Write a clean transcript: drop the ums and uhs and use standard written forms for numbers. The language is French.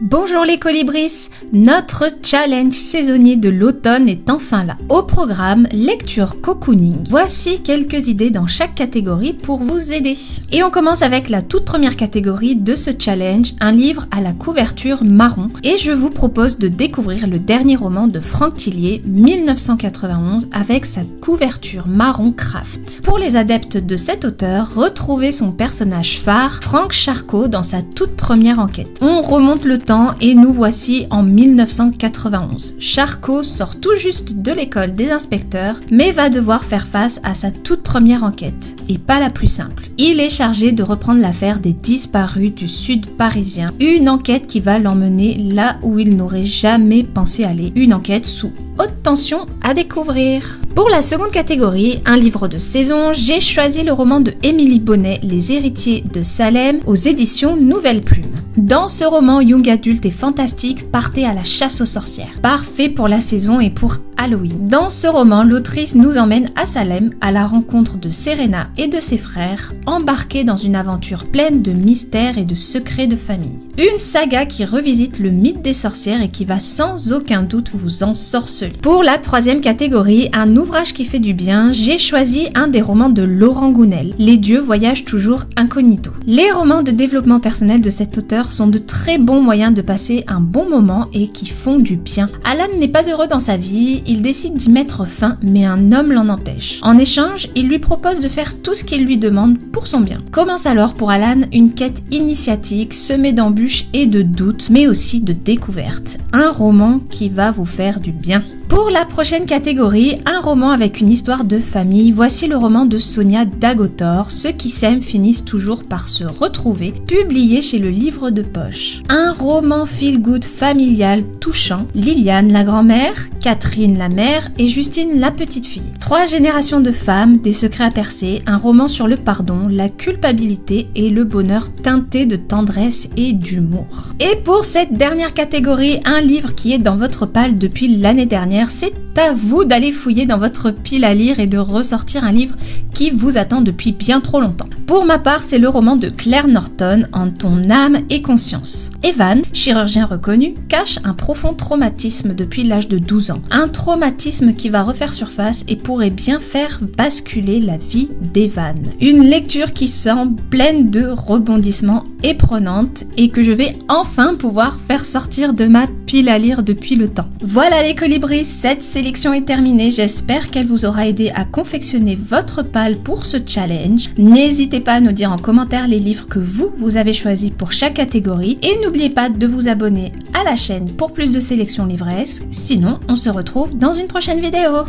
Bonjour les colibris, notre challenge saisonnier de l'automne est enfin là. Au programme, lecture cocooning. Voici quelques idées dans chaque catégorie pour vous aider. Et on commence avec la toute première catégorie de ce challenge, un livre à la couverture marron. Et je vous propose de découvrir le dernier roman de Franck Thillier, 1991, avec sa couverture marron craft. Pour les adeptes de cet auteur, retrouvez son personnage phare, Franck Charcot, dans sa toute première enquête. On remonte le temps et nous voici en 1991. Charcot sort tout juste de l'école des inspecteurs, mais va devoir faire face à sa toute première enquête, et pas la plus simple. Il est chargé de reprendre l'affaire des disparus du sud parisien, une enquête qui va l'emmener là où il n'aurait jamais pensé aller, une enquête sous haute tension à découvrir. Pour la seconde catégorie, un livre de saison, j'ai choisi le roman de Émilie Bonnet, Les héritiers de Salem, aux éditions Nouvelle Plume. Dans ce roman young adulte et fantastique, partez à la chasse aux sorcières. Parfait pour la saison et pour Halloween. Dans ce roman, l'autrice nous emmène à Salem à la rencontre de Serena et de ses frères, embarqués dans une aventure pleine de mystères et de secrets de famille. Une saga qui revisite le mythe des sorcières et qui va sans aucun doute vous ensorceler. Pour la troisième catégorie, un ouvrage qui fait du bien, j'ai choisi un des romans de Laurent Gounel, Les dieux voyagent toujours incognito. Les romans de développement personnel de cet auteur sont de très bons moyens de passer un bon moment et qui font du bien. Alan n'est pas heureux dans sa vie, il décide d'y mettre fin, mais un homme l'en empêche. En échange, il lui propose de faire tout ce qu'il lui demande pour son bien. Commence alors pour Alan une quête initiatique semée d'embûches et de doutes, mais aussi de découvertes. Un roman qui va vous faire du bien. Pour la prochaine catégorie, un roman avec une histoire de famille, voici le roman de Sonia Dagotor, Ceux qui s'aiment finissent toujours par se retrouver, publié chez le Livre de Poche. Un roman feel-good familial touchant, Liliane la grand-mère, Catherine la mère et Justine la petite-fille. 3 générations de femmes, des secrets à percer, un roman sur le pardon, la culpabilité et le bonheur teinté de tendresse et d'humour. Et pour cette dernière catégorie, un livre qui est dans votre palle depuis l'année dernière, c'est à vous d'aller fouiller dans votre pile à lire et de ressortir un livre qui vous attend depuis bien trop longtemps. Pour ma part, c'est le roman de Claire Norton, En ton âme et conscience. Evan, chirurgien reconnu, cache un profond traumatisme depuis l'âge de 12 ans. Un traumatisme qui va refaire surface et pourrait bien faire basculer la vie d'Evan. Une lecture qui semble pleine de rebondissements et prenante et que je vais enfin pouvoir faire sortir de ma pile à lire depuis le temps. Voilà les colibris, cette sélection est terminée. J'espère qu'elle vous aura aidé à confectionner votre palle pour ce challenge. N'hésitez pas à nous dire en commentaire les livres que vous avez choisis pour chaque catégorie et n'oubliez pas de vous abonner à la chaîne pour plus de sélections livresques. Sinon, on se retrouve dans une prochaine vidéo.